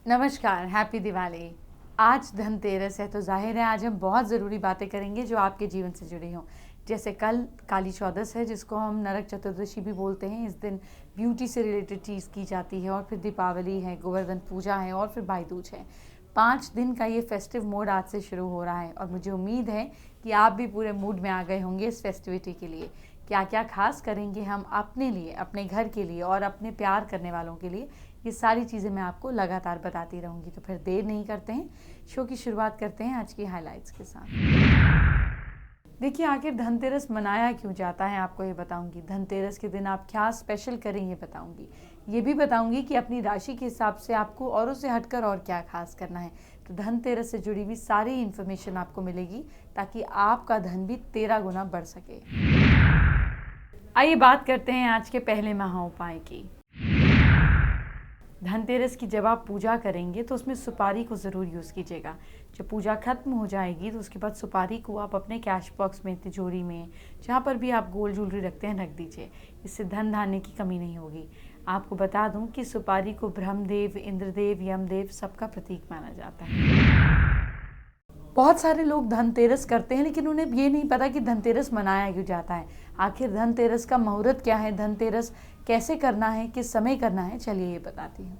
नमस्कार, हैप्पी दिवाली। आज धनतेरस है तो जाहिर है आज हम बहुत ज़रूरी बातें करेंगे जो आपके जीवन से जुड़ी हों। जैसे कल काली चौदस है जिसको हम नरक चतुर्दशी भी बोलते हैं। इस दिन ब्यूटी से रिलेटेड चीज़ की जाती है। और फिर दीपावली है, गोवर्धन पूजा है और फिर भाई दूज है। 5 दिन का ये फेस्टिव मोड आज से शुरू हो रहा है और मुझे उम्मीद है कि आप भी पूरे मूड में आ गए होंगे इस फेस्टिविटी के लिए। क्या क्या खास करेंगे हम अपने लिए, अपने घर के लिए और अपने प्यार करने वालों के लिए, ये सारी चीज़ें मैं आपको लगातार बताती रहूँगी। तो फिर देर नहीं करते हैं, शो की शुरुआत करते हैं आज की हाइलाइट्स के साथ। देखिए, आखिर धनतेरस मनाया क्यों जाता है आपको ये बताऊंगी। धनतेरस के दिन आप क्या स्पेशल करें ये बताऊंगी। ये भी बताऊंगी कि अपनी राशि के हिसाब से आपको औरों से हटकर और क्या खास करना है। तो धनतेरस से जुड़ी हुई सारी इन्फॉर्मेशन आपको मिलेगी ताकि आपका धन भी 13 गुना बढ़ सके। आइए बात करते हैं आज के पहले महाउपाय की। धनतेरस की जब आप पूजा करेंगे तो उसमें सुपारी को ज़रूर यूज़ कीजिएगा। जब पूजा खत्म हो जाएगी तो उसके बाद सुपारी को आप अपने कैश बॉक्स में, तिजोरी में, जहाँ पर भी आप गोल्ड ज्वेलरी रखते हैं रख दीजिए। इससे धन धान्य की कमी नहीं होगी। आपको बता दूं कि सुपारी को ब्रह्मदेव, इंद्रदेव, यमदेव सबका प्रतीक माना जाता है। बहुत सारे लोग धनतेरस करते हैं लेकिन उन्हें ये नहीं पता कि धनतेरस मनाया क्यों जाता है। आखिर धनतेरस का मुहूर्त क्या है, धनतेरस कैसे करना है, किस समय करना है, चलिए ये बताती हूँ।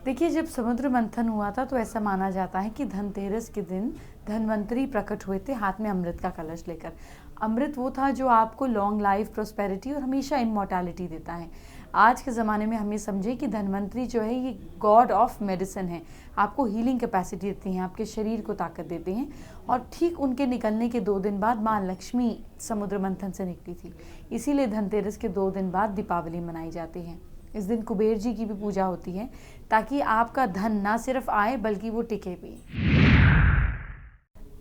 देखिए, जब समुद्र मंथन हुआ था तो ऐसा माना जाता है कि धनतेरस के दिन धनवंतरी प्रकट हुए थे हाथ में अमृत का कलश लेकर। अमृत वो था जो आपको लॉन्ग लाइफ, प्रोस्पेरिटी और हमेशा इमॉर्टैलिटी देता है। आज के ज़माने में हम ये समझे कि धनवंतरी जो है ये गॉड ऑफ मेडिसिन है। आपको हीलिंग कैपेसिटी देती हैं, आपके शरीर को ताकत देते हैं। और ठीक उनके निकलने के 2 दिन बाद माँ लक्ष्मी समुद्र मंथन से निकली थी। इसीलिए धनतेरस के 2 दिन बाद दीपावली मनाई जाती है। इस दिन कुबेर जी की भी पूजा होती है ताकि आपका धन ना सिर्फ आए बल्कि वो टिके भी।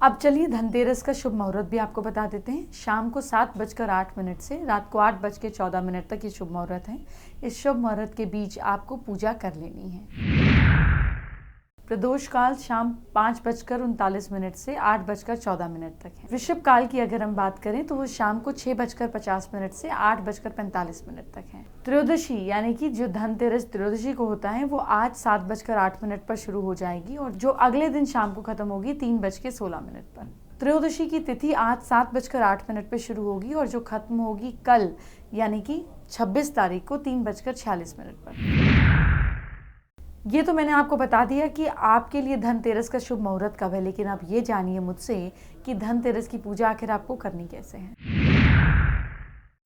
अब चलिए धनतेरस का शुभ मुहूर्त भी आपको बता देते हैं। शाम को 7:08 से रात को 8:14 तक ये शुभ मुहूर्त है। इस शुभ मुहूर्त के बीच आपको पूजा कर लेनी है। प्रदोष काल शाम 5:39 से 8:14 तक है। वृषभ काल की अगर हम बात करें तो वो शाम को 6:50 से 8:45 तक है। त्रयोदशी यानी कि जो धनतेरस त्रयोदशी को होता है वो आज 7:08 पर शुरू हो जाएगी और जो अगले दिन शाम को खत्म होगी 3:16 पर। त्रयोदशी की तिथि आज 7:08 पर शुरू होगी और जो खत्म होगी कल यानी कि 26 तारीख को 3:46 पर। ये तो मैंने आपको बता दिया कि आपके लिए धनतेरस का शुभ मुहूर्त कब है, लेकिन आप ये जानिए मुझसे कि धनतेरस की पूजा आखिर आपको करनी कैसे है।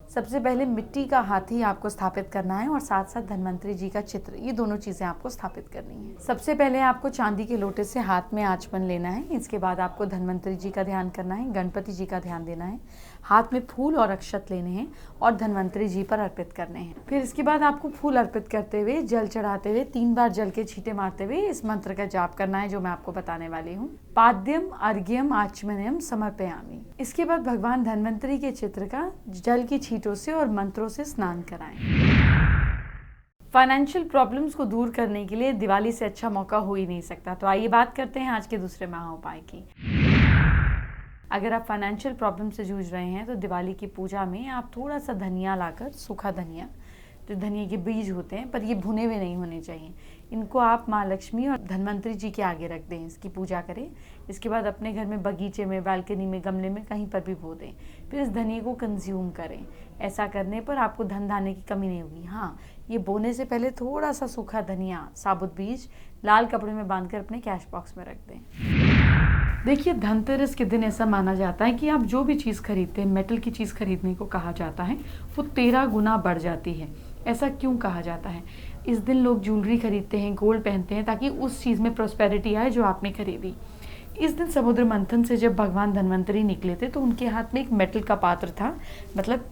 सबसे पहले मिट्टी का हाथी आपको स्थापित करना है और साथ साथ धनवंतरी जी का चित्र, ये दोनों चीज़ें आपको स्थापित करनी है। सबसे पहले आपको चांदी के लोटे से हाथ में आचमन लेना है। इसके बाद आपको धनवंतरी जी का ध्यान करना है, गणपति जी का ध्यान देना है, हाथ में फूल और अक्षत लेने हैं और धनवंतरी जी पर अर्पित करने हैं। फिर इसके बाद आपको फूल अर्पित करते हुए, जल चढ़ाते हुए 3 बार जल के छींटे मारते हुए इस मंत्र का जाप करना है जो मैं आपको बताने वाली हूँ। पाद्यम अर्घ्यम आचमनम समर्पयामि। इसके बाद भगवान धनवंतरी के चित्र का जल की छींटों से और मंत्रों से स्नान कराएं। फाइनेंशियल प्रॉब्लम्स को दूर करने के लिए दिवाली से अच्छा मौका हो ही नहीं सकता। तो आइए बात करते हैं आज के दूसरे महाउपाय की। अगर आप फाइनेंशियल प्रॉब्लम से जूझ रहे हैं तो दिवाली की पूजा में आप थोड़ा सा धनिया लाकर, सूखा धनिया, जो धनिया के बीज होते हैं पर ये भुने हुए नहीं होने चाहिए, इनको आप माँ लक्ष्मी और धनवंतरी जी के आगे रख दें, इसकी पूजा करें। इसके बाद अपने घर में, बगीचे में, बालकनी में, गमले में, कहीं पर भी बो दें। फिर इस धनिया को कंज्यूम करें। ऐसा करने पर आपको धन धान्य की कमी नहीं होगी। हाँ, ये बोने से पहले थोड़ा सा सूखा धनिया, साबुत बीज लाल कपड़े में बांधकर अपने कैश बॉक्स में रख दें। देखिए, धनतेरस के दिन ऐसा माना जाता है कि आप जो भी चीज़ खरीदते हैं, मेटल की चीज़ खरीदने को कहा जाता है, वो 13 गुना बढ़ जाती है। ऐसा क्यों कहा जाता है? इस दिन लोग ज्वेलरी खरीदते हैं, गोल्ड पहनते हैं ताकि उस चीज़ में प्रॉस्पेरिटी आए जो आपने खरीदी। इस दिन समुद्र मंथन से जब भगवान धनवंतरी निकले थे तो उनके हाथ में एक मेटल का पात्र था, मतलब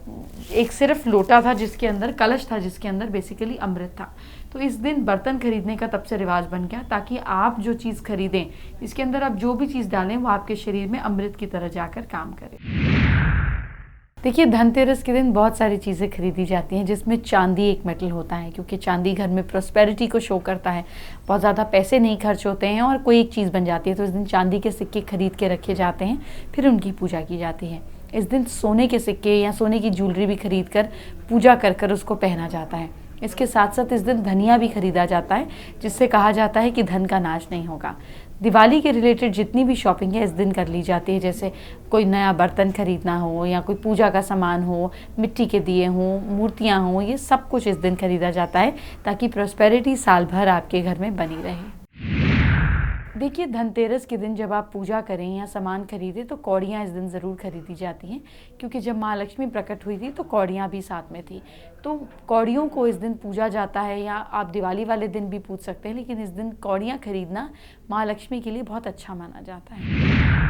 एक सिर्फ लोटा था जिसके अंदर कलश था, जिसके अंदर बेसिकली अमृत था। तो इस दिन बर्तन खरीदने का तब से रिवाज बन गया ताकि आप जो चीज़ खरीदें, इसके अंदर आप जो भी चीज़ डालें वो आपके शरीर में अमृत की तरह जाकर काम करे। देखिए, धनतेरस के दिन बहुत सारी चीज़ें खरीदी जाती हैं जिसमें चांदी एक मेटल होता है, क्योंकि चांदी घर में प्रॉस्पेरिटी को शो करता है। बहुत ज़्यादा पैसे नहीं खर्च होते हैं और कोई एक चीज़ बन जाती है, तो इस दिन चांदी के सिक्के खरीद के रखे जाते हैं, फिर उनकी पूजा की जाती है। इस दिन सोने के सिक्के या सोने की ज्वेलरी भी खरीद कर पूजा कर उसको पहना जाता है। इसके साथ साथ इस दिन धनिया भी खरीदा जाता है, जिससे कहा जाता है कि धन का नाश नहीं होगा। दिवाली के रिलेटेड जितनी भी शॉपिंग है इस दिन कर ली जाती है, जैसे कोई नया बर्तन खरीदना हो या कोई पूजा का सामान हो, मिट्टी के दिए हों, मूर्तियाँ हों, ये सब कुछ इस दिन खरीदा जाता है ताकि प्रॉस्पेरिटी साल भर आपके घर में बनी रहे। देखिए, धनतेरस के दिन जब आप पूजा करें या सामान खरीदें तो कौड़ियाँ इस दिन ज़रूर खरीदी जाती हैं, क्योंकि जब माँ लक्ष्मी प्रकट हुई थी तो कौड़ियाँ भी साथ में थी। तो कौड़ियों को इस दिन पूजा जाता है, या आप दिवाली वाले दिन भी पूज सकते हैं, लेकिन इस दिन कौड़ियाँ खरीदना माँ लक्ष्मी के लिए बहुत अच्छा माना जाता है।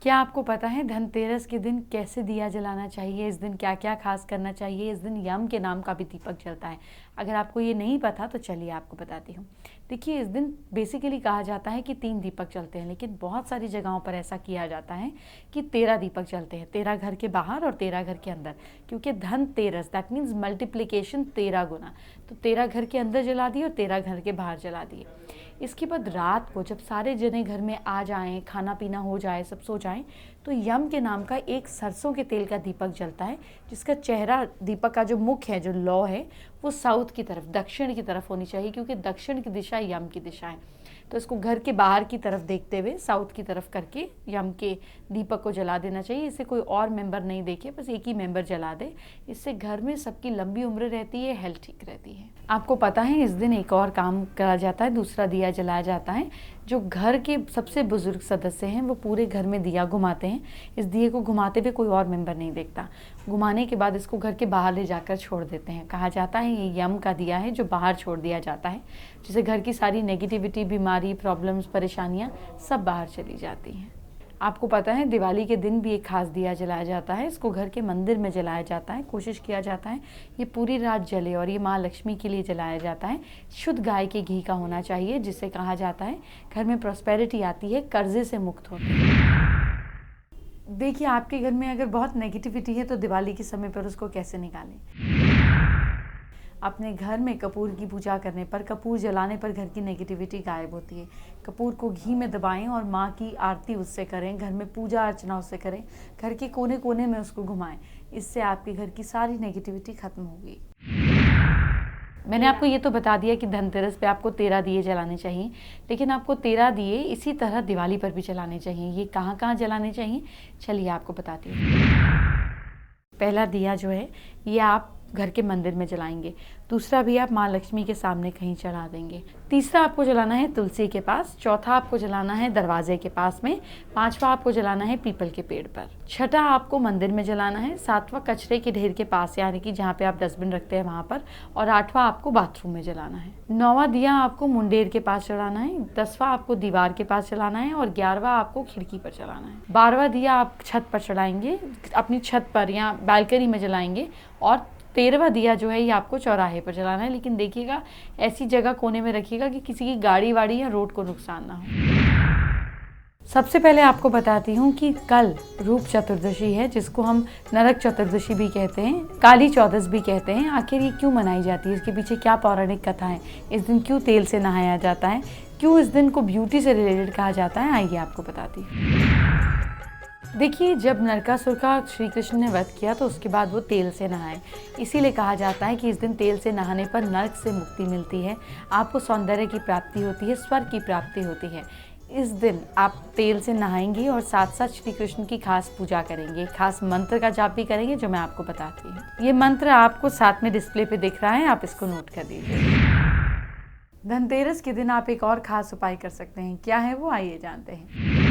क्या आपको पता है धनतेरस के दिन कैसे दिया जलाना चाहिए? इस दिन क्या क्या खास करना चाहिए? इस दिन यम के नाम का भी दीपक जलता है। अगर आपको ये नहीं पता तो चलिए आपको बताती हूँ। देखिए, इस दिन बेसिकली कहा जाता है कि 3 दीपक जलते हैं, लेकिन बहुत सारी जगहों पर ऐसा किया जाता है कि 13 दीपक जलते हैं, 13 घर के बाहर और 13 घर के अंदर, क्योंकि धनतेरस दैट मीन्स मल्टीप्लिकेशन 13 गुना। तो 13 घर के अंदर जला दिए और 13 घर के बाहर जला दिए। इसके बाद रात को जब सारे जने घर में आ जाएं, खाना पीना हो जाए, सब सो जाएं, तो यम के नाम का एक सरसों के तेल का दीपक जलता है, जिसका चेहरा, दीपक का जो मुख है, जो लौ है, वो साउथ की तरफ, दक्षिण की तरफ होनी चाहिए, क्योंकि दक्षिण की दिशा यम की दिशा है। तो इसको घर के बाहर की तरफ देखते हुए साउथ की तरफ करके यम के दीपक को जला देना चाहिए। इसे कोई और मेंबर नहीं देखे, बस एक ही मेंबर जला दे। इससे घर में सबकी लंबी उम्र रहती है, हेल्थ ठीक रहती है। आपको पता है इस दिन एक और काम करा जाता है, दूसरा दिया जलाया जाता है। जो घर के सबसे बुजुर्ग सदस्य हैं वो पूरे घर में दिया घुमाते हैं। इस दिए को घुमाते हुए कोई और मेंबर नहीं देखता। घुमाने के बाद इसको घर के बाहर ले जाकर छोड़ देते हैं। कहा जाता है ये यम का दिया है जो बाहर छोड़ दिया जाता है, जिससे घर की सारी नेगेटिविटी, बीमारी, प्रॉब्लम्स, परेशानियां सब बाहर चली जाती हैं। आपको पता है दिवाली के दिन भी एक खास दिया जलाया जाता है। इसको घर के मंदिर में जलाया जाता है। कोशिश किया जाता है ये पूरी रात जले, और ये माँ लक्ष्मी के लिए जलाया जाता है। शुद्ध गाय के घी का होना चाहिए, जिससे कहा जाता है घर में प्रॉस्पेरिटी आती है, कर्जे से मुक्त होते हैं। देखिए, आपके घर में अगर बहुत नेगेटिविटी है तो दिवाली के समय पर उसको कैसे निकालें? अपने घर में कपूर की पूजा करने पर, कपूर जलाने पर घर की नेगेटिविटी गायब होती है। कपूर को घी में दबाएं और माँ की आरती उससे करें, घर में पूजा अर्चना उससे करें, घर के कोने कोने में उसको घुमाएं। इससे आपके घर की सारी नेगेटिविटी खत्म होगी। मैंने आपको ये तो बता दिया कि धनतेरस पे आपको 13 दिए जलाने चाहिए, लेकिन आपको 13 दिए इसी तरह दिवाली पर भी जलाने चाहिए। ये कहाँ कहाँ जलाने चाहिए, चलिए आपको बताती हूँ। पहला दिया जो है ये आप घर के मंदिर में जलाएंगे। दूसरा भी आप माँ लक्ष्मी के सामने कहीं चढ़ा देंगे। तीसरा आपको जलाना है तुलसी के पास। चौथा आपको जलाना है दरवाजे के पास में। पांचवा आपको जलाना है पीपल के पेड़ पर। छठा आपको मंदिर में जलाना है। सातवां कचरे के ढेर के पास, यानी कि जहाँ पे आप डस्टबिन रखते हैं वहाँ पर। और आठवां आपको बाथरूम में जलाना है। 9वां दिया आपको मुंडेर के पास जलाना है। 10वां आपको दीवार के पास जलाना है। और 11वां आपको खिड़की पर जलाना है। 12वां दिया आप छत पर चढ़ाएंगे, अपनी छत पर या बालकनी में जलाएंगे। और 13वां दिया जो है ये आपको चौराहे पर जलाना है, लेकिन देखिएगा ऐसी जगह कोने में रखिएगा कि किसी की गाड़ी वाड़ी या रोड को नुकसान ना हो। सबसे पहले आपको बताती हूँ कि कल रूप चतुर्दशी है, जिसको हम नरक चतुर्दशी भी कहते हैं, काली चौदस भी कहते हैं। आखिर ये क्यों मनाई जाती है, इसके पीछे क्या पौराणिक कथा है, इस दिन क्यों तेल से नहाया जाता है, क्यों इस दिन को ब्यूटी से रिलेटेड कहा जाता है, आइए आपको बताती हूँ। देखिए, जब नरकासुर का श्री कृष्ण ने वध किया तो उसके बाद वो तेल से नहाए। इसीलिए कहा जाता है कि इस दिन तेल से नहाने पर नरक से मुक्ति मिलती है, आपको सौंदर्य की प्राप्ति होती है, स्वर्ग की प्राप्ति होती है। इस दिन आप तेल से नहाएंगे और साथ साथ श्री कृष्ण की खास पूजा करेंगे। खास मंत्र का जाप भी करेंगे जो मैं आपको बताती हूँ। ये मंत्र आपको साथ में डिस्प्ले पे दिख रहा है, आप इसको नोट कर लीजिए। धनतेरस के दिन आप एक और खास उपाय कर सकते हैं। क्या है वो, आइए जानते हैं।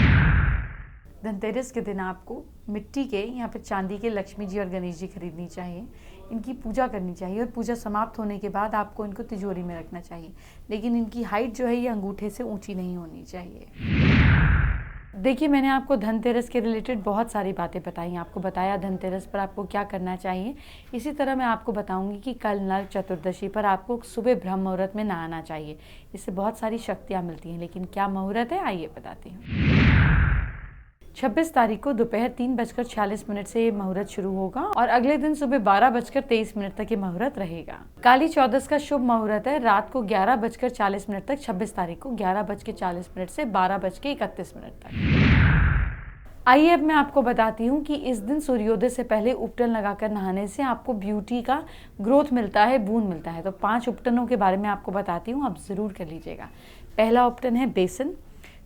धनतेरस के दिन आपको मिट्टी के या फिर चांदी के लक्ष्मी जी और गणेश जी खरीदनी चाहिए। इनकी पूजा करनी चाहिए और पूजा समाप्त होने के बाद आपको इनको तिजोरी में रखना चाहिए, लेकिन इनकी हाइट जो है ये अंगूठे से ऊंची नहीं होनी चाहिए। देखिए, मैंने आपको धनतेरस के रिलेटेड बहुत सारी बातें बताई। आपको बताया धनतेरस पर आपको क्या करना चाहिए। इसी तरह मैं आपको बताऊंगी कि कल नरक चतुर्दशी पर आपको सुबह ब्रह्म मुहूर्त में नहाना चाहिए। इससे बहुत सारी शक्तियाँ मिलती हैं, लेकिन क्या मुहूर्त है, आइए बताती हूँ। 26 तारीख को दोपहर 3:46 से ये मुहूर्त शुरू होगा और अगले दिन सुबह 12:23 तक ये मुहूर्त रहेगा। काली चौदस का शुभ मुहूर्त है रात को 11:40 तक, 26 तारीख को 11:40 से 12:31 तक। आइए अब मैं आपको बताती हूँ कि इस दिन सूर्योदय से पहले उपटन लगाकर नहाने से आपको ब्यूटी का ग्रोथ मिलता है, बून मिलता है। तो 5 उपटनों के बारे में आपको बताती हूँ, आप ज़रूर कर लीजिएगा। पहला उपटन है बेसन।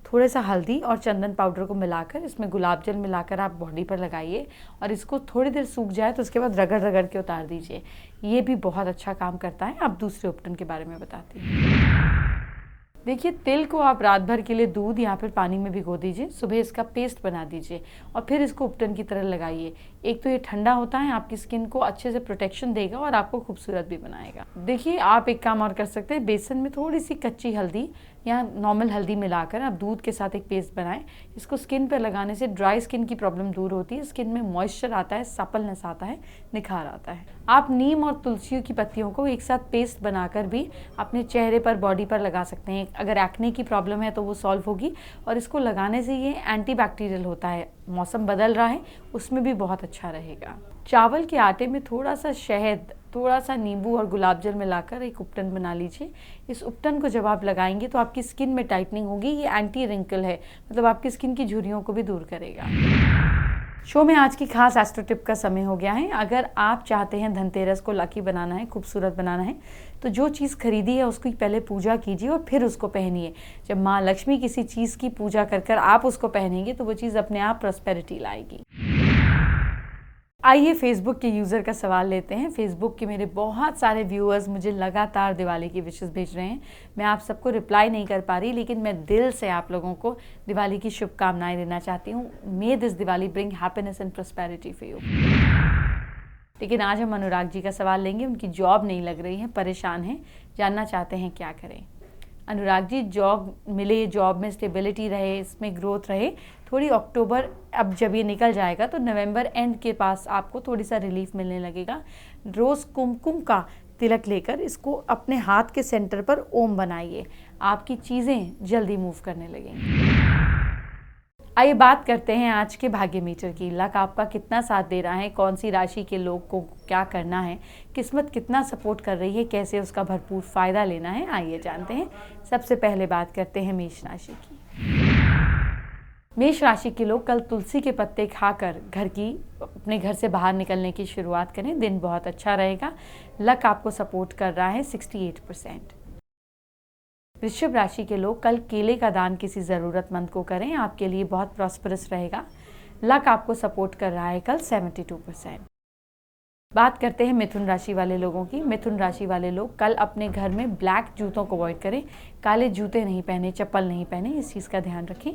थोड़ा सा हल्दी और चंदन पाउडर को मिलाकर इसमें गुलाब जल मिलाकर आप बॉडी पर लगाइए और इसको थोड़ी देर सूख जाए तो उसके बाद रगड़ रगड़ के उतार दीजिए। ये भी बहुत अच्छा काम करता है। अब दूसरे उपटन के बारे में बताती हूँ। देखिए, तिल को आप रात भर के लिए दूध या फिर पानी में भिगो दीजिए, सुबह इसका पेस्ट बना दीजिए और फिर इसको उपटन की तरह लगाइए। एक तो ये ठंडा होता है, आपकी स्किन को अच्छे से प्रोटेक्शन देगा और आपको खूबसूरत भी बनाएगा। देखिए, आप एक काम और कर सकते हैं, बेसन में थोड़ी सी कच्ची हल्दी या नॉर्मल हल्दी मिलाकर आप दूध के साथ एक पेस्ट बनाएं। इसको स्किन पर लगाने से ड्राई स्किन की प्रॉब्लम दूर होती है, स्किन में मॉइस्चर आता है, सपलनेस आता है, निखार आता है। आप नीम और तुलसी की पत्तियों को एक साथ पेस्ट बनाकर भी अपने चेहरे पर, बॉडी पर लगा सकते हैं। अगर एक्ने की प्रॉब्लम है तो वो सॉल्व होगी और इसको लगाने से ये एंटीबैक्टीरियल होता है। मौसम बदल रहा है, उसमें भी बहुत अच्छा रहेगा। चावल के आटे में थोड़ा सा शहद, थोड़ा सा नींबू और गुलाब जल मिलाकर एक उपटन बना लीजिए। इस उपटन को जब आप लगाएंगे तो आपकी स्किन में टाइटनिंग होगी। ये एंटी रिंकल है, मतलब आपकी स्किन की झुर्रियों को भी दूर करेगा। शो में आज की खास एस्ट्रो टिप का समय हो गया है। अगर आप चाहते हैं धनतेरस को लकी बनाना है, खूबसूरत बनाना है, तो जो चीज़ खरीदी है उसकी पहले पूजा कीजिए और फिर उसको पहनिए। जब माँ लक्ष्मी किसी चीज़ की पूजा कर कर आप उसको पहनेंगे तो वो चीज़ अपने आप प्रॉस्पेरिटी लाएगी। आइए फेसबुक के यूज़र का सवाल लेते हैं। फेसबुक के मेरे बहुत सारे व्यूअर्स मुझे लगातार दिवाली की विशेस भेज रहे हैं। मैं आप सबको रिप्लाई नहीं कर पा रही, लेकिन मैं दिल से आप लोगों को दिवाली की शुभकामनाएं देना चाहती हूँ। May this Diwali bring happiness and prosperity for you. लेकिन आज हम अनुराग जी का सवाल लेंगे। उनकी जॉब नहीं लग रही है, परेशान हैं, जानना चाहते हैं क्या करें। अनुराग जी, जॉब मिले, जॉब में स्टेबिलिटी रहे, इसमें ग्रोथ रहे। थोड़ी अक्टूबर अब जब ये निकल जाएगा तो नवंबर एंड के पास आपको थोड़ी सा रिलीफ मिलने लगेगा। रोज़ कुमकुम का तिलक लेकर इसको अपने हाथ के सेंटर पर ओम बनाइए, आपकी चीज़ें जल्दी मूव करने लगेंगी। आइए बात करते हैं आज के भाग्य मीटर की। लक आपका कितना साथ दे रहा है, कौन सी राशि के लोग को क्या करना है, किस्मत कितना सपोर्ट कर रही है, कैसे उसका भरपूर फायदा लेना है, आइए जानते हैं। सबसे पहले बात करते हैं मेष राशि की। मेष राशि के लोग कल तुलसी के पत्ते खाकर अपने घर से बाहर निकलने की शुरुआत करें। दिन बहुत अच्छा रहेगा। लक आपको सपोर्ट कर रहा है 68%। वृषभ राशि के लोग कल केले का दान किसी ज़रूरतमंद को करें, आपके लिए बहुत प्रॉस्परस रहेगा। लक आपको सपोर्ट कर रहा है कल 72%। बात करते हैं मिथुन राशि वाले लोगों की। मिथुन राशि वाले लोग कल अपने घर में ब्लैक जूतों को अवॉइड करें, काले जूते नहीं पहने, चप्पल नहीं पहने, इस चीज़ का ध्यान रखें।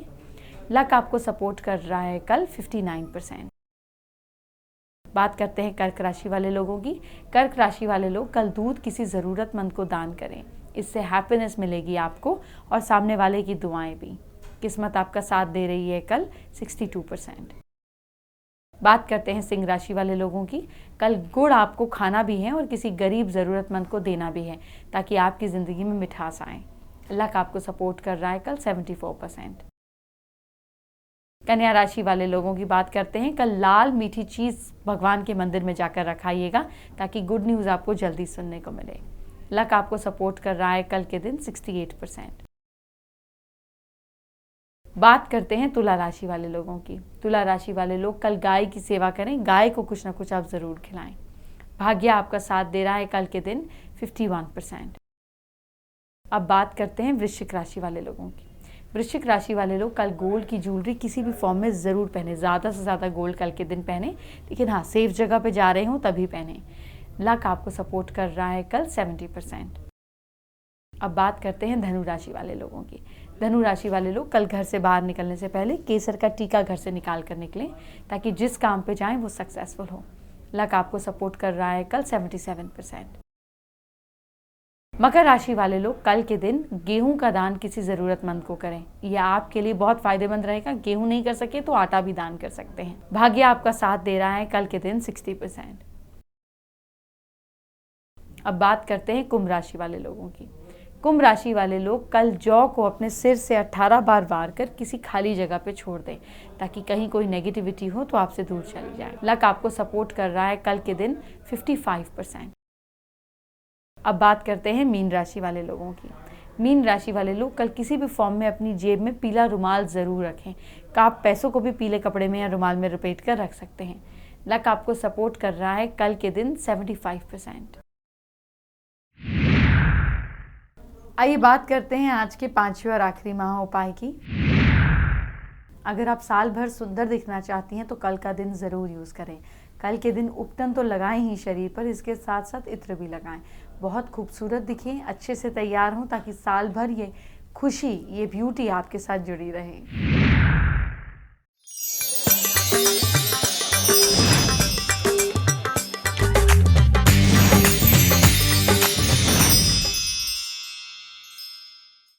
लक आपको सपोर्ट कर रहा है कल 59%। बात करते हैं कर्क राशि वाले लोगों की। कर्क राशि वाले लोग कल दूध किसी ज़रूरतमंद को दान करें, इससे हैप्पीनेस मिलेगी आपको और सामने वाले की दुआएं भी। किस्मत आपका साथ दे रही है कल 62%। बात करते हैं सिंह राशि वाले लोगों की। कल गुड़ आपको खाना भी है और किसी गरीब ज़रूरतमंद को देना भी है, ताकि आपकी ज़िंदगी में मिठास आए। लक आपको सपोर्ट कर रहा है कल 74%। कन्या राशि वाले लोगों की बात करते हैं। कल लाल मीठी चीज़ भगवान के मंदिर में जाकर रखाइएगा, ताकि गुड न्यूज़ आपको जल्दी सुनने को मिले। लक आपको सपोर्ट कर रहा है कल के दिन 68%। बात करते हैं तुला राशि वाले लोगों की। तुला राशि वाले लोग कल गाय की सेवा करें, गाय को कुछ ना कुछ आप ज़रूर खिलाएं। भाग्य आपका साथ दे रहा है कल के दिन 51%। अब बात करते हैं वृश्चिक राशि वाले लोगों की। वृश्चिक राशि वाले लोग कल गोल्ड की ज्वेलरी किसी भी फॉर्म में ज़रूर पहने, ज़्यादा से ज़्यादा गोल्ड कल के दिन पहने, लेकिन हाँ, सेफ जगह पे जा रहे हो तभी पहने। लक आपको सपोर्ट कर रहा है कल 70%। अब बात करते हैं धनु राशि वाले लोगों की। धनु राशि वाले लोग कल घर से बाहर निकलने से पहले केसर का टीका घर से निकाल कर निकलें, ताकि जिस काम पे जाएं वो सक्सेसफुल हो। लक आपको सपोर्ट कर रहा है कल 77%। मकर राशि वाले लोग कल के दिन गेहूं का दान किसी ज़रूरतमंद को करें, यह आपके लिए बहुत फायदेमंद रहेगा। गेहूं नहीं कर सके तो आटा भी दान कर सकते हैं। भाग्य आपका साथ दे रहा है कल के दिन 60%। अब बात करते हैं कुंभ राशि वाले लोगों की। कुंभ राशि वाले लोग कल जौ को अपने सिर से 18 बार वार कर किसी खाली जगह पे छोड़ दें, ताकि कहीं कोई नेगेटिविटी हो तो आपसे दूर चली जाए। लक आपको सपोर्ट कर रहा है कल के दिन 55%। अब बात करते हैं मीन राशि वाले लोगों की। मीन राशि वाले लोग कल किसी भी फॉर्म में अपनी जेब में पीला रुमाल जरूर रखें। आप पैसों को भी पीले कपड़े में या रुमाल में लपेट कर रख सकते हैं। लक आपको सपोर्ट कर रहा है कल के दिन 75%। आइए बात करते हैं आज के 5वें और आखिरी महा उपाय की। अगर आप साल भर सुंदर दिखना चाहती हैं तो कल का दिन ज़रूर यूज़ करें। कल के दिन उपटन तो लगाएं ही शरीर पर, इसके साथ साथ इत्र भी लगाएं। बहुत खूबसूरत दिखें, अच्छे से तैयार हों ताकि साल भर ये खुशी, ये ब्यूटी आपके साथ जुड़ी रहे।